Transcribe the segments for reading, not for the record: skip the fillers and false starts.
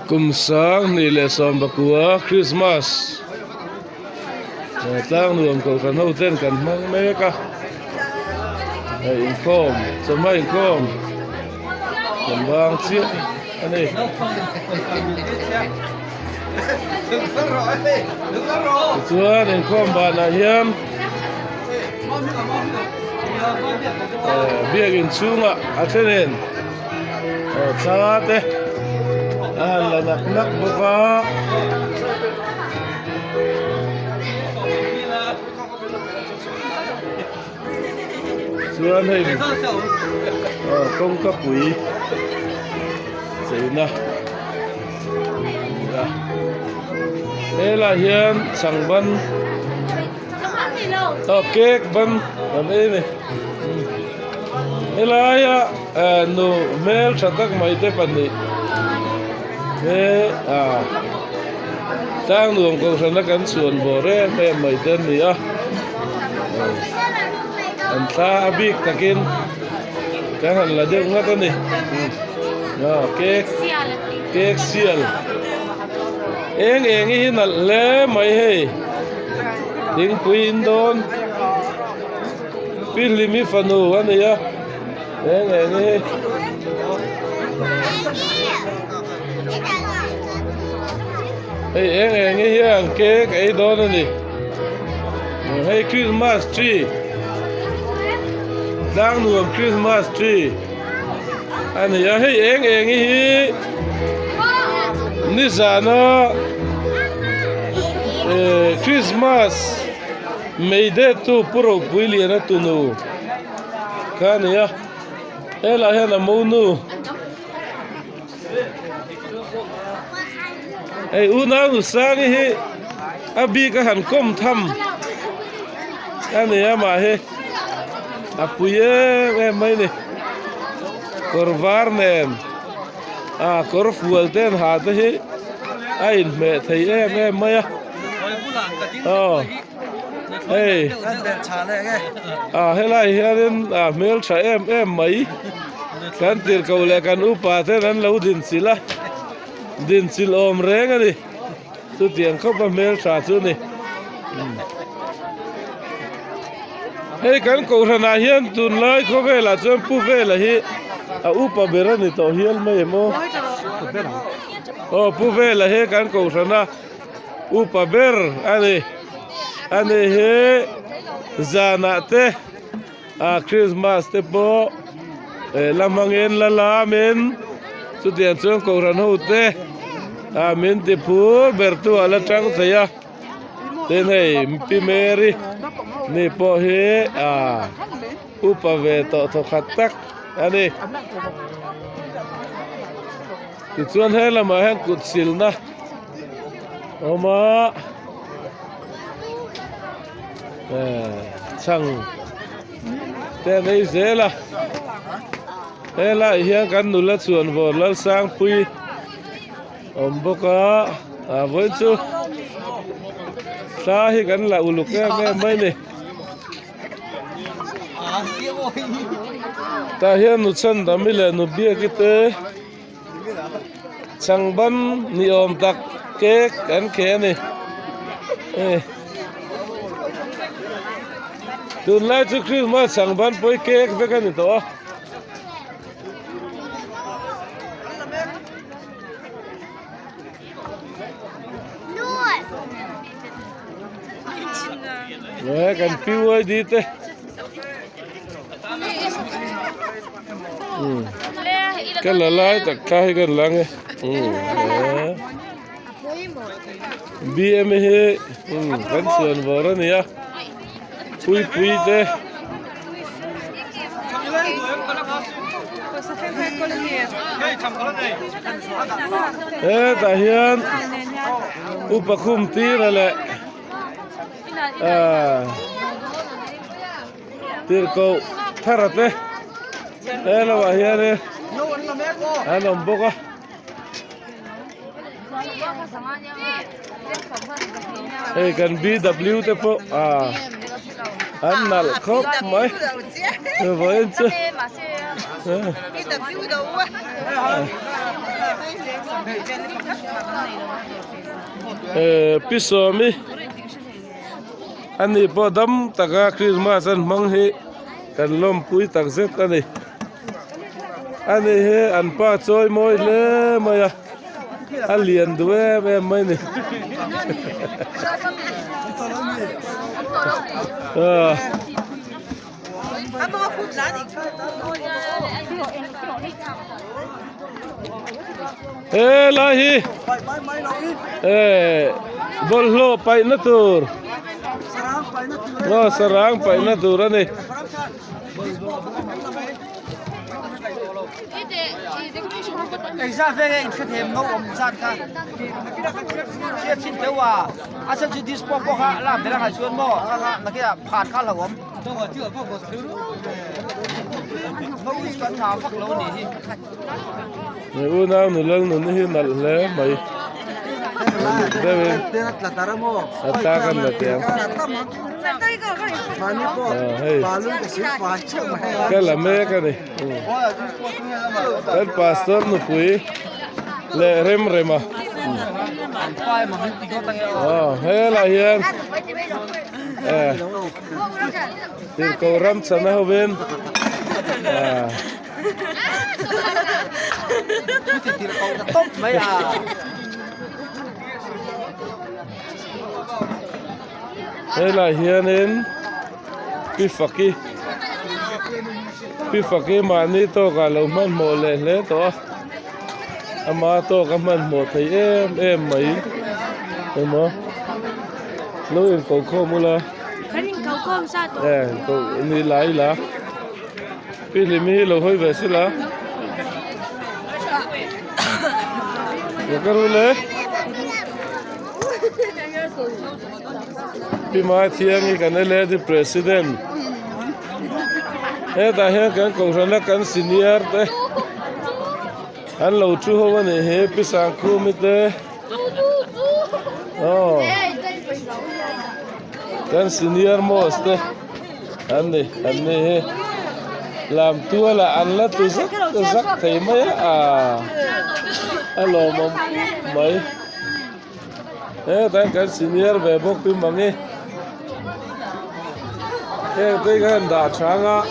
kum sang ni le som bakua Christmas tlang nuam ko kan ho ten kan mang me ka in kom chama in kom kan bang chi ani chuan in kom ba na hiam biagin chunga athenen chate la nak boka chuan hei công cấp quỷ na đây là hiền chẳng bắn cake bắn làm đây này đây là nụ mail cho các mấy tế phần này thế đang nuông câu sản các anh xuân bò rê mấy mấy tên này anh ta biết takin cái hàng là được ngắt này cake sial eng hi nal le mai he ding puin don pin limi fanu anh ya eng hi eng hi ang cake ai don này hey Christmas tree đang nuông Christmas tree anh ya hey eng hi ni zana Christmas made tu puro puili na tunu kan ya ela hena monu una nu sang hi abi ka han kom tham kan ya ma he apuye mai ni korvar nem kor fuel ten ha te hi ai me thei em maya hey helai hian mel tha em mai kan tir ko le kan upa te nan lo din sila din sil om reng ani tu tiang ko ba mel tha chu ni hey kan ko rana hian tun lai ko vela chom pu vela hi upa berani to hial mai mo pu vela he kan ko rana upa ber ani he zana te Christmas te po lamangen la men tu tian chong ko ran ho te men te pu ber tu ala tang saya ten hey pi meri ni po he upa ve to khatak ani ti chuan he lama hang kut sil na oma chang te nei zela hela hian kan nula chuan vor lal sang pui om boka voi chu sa hi kan la uluk me mai ni ta hian nu chan damile nu bia kite changban ni om tak ke kan khe ni tun lai chu Christmas changban poi ke ve kan to kan piu ai di te cái là lái tak khai gần lăng ấy BM he kan sườn vào đó nè pui te ta hian upakhum ti ra le tir ko tharate la wa hian anh boka kan BW te po ăn nal khóc mấy với chứ pisomi anh đi bỏ đâm taka Christmas anh mang hi kan lom pui tak zet anh đi he anh pa choi moi le maya anh liền đuôi em mấy nè ê lai hi ê bol lo pai na tur lo sarang pai na tur ani Isa về in khát thêm ngâu sát ka. Chia chín tiêu à. Asa chỉ dispo po ha làm thế là hay xuân mo. Là kia phạt khá là gồm. Ngâu ít con thảo phát lâu đi. người u nào người lớn người hi nal le mai đây ta kan là tiền cái là mẹ cái này cái pastor nó quỳ le rem rema hay là hiền tiền cầu ram sana ho bên Tốt mấy à. đây là hiền đến pifaki mà ni to cả lâu man mồ lệ to ama to cả man mồ thấy em mấy em mà lâu em cầu khô mua la cầu khô sao to cầu ni lái lá pi limi lâu hơi về xí lá cái rồi Pima thiang cái này là the president. Ta hiện cái công sản là cái senior thế. Anh lâu chú hoa này he pisang khu mi thế. Cái senior most thế. Anh này he làm tua là anh là tu rất thấy mấy alo mom mấy. Cái senior về bốc pin bằng nghe. Cái đã sáng á,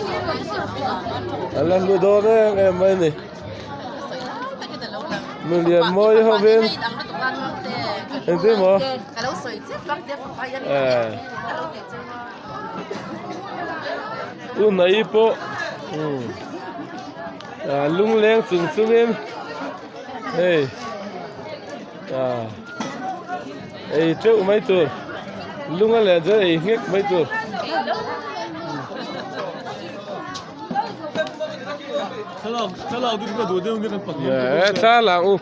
lần đầu đó đấy em mấy này, mình liền môi học viên, em thấy mà, này po, lung leng chung em, chỗ mấy tuổi, lung là chơi hết mấy tuổi. Salam, salam, tu juga dua dia ungkit nampak. Salam.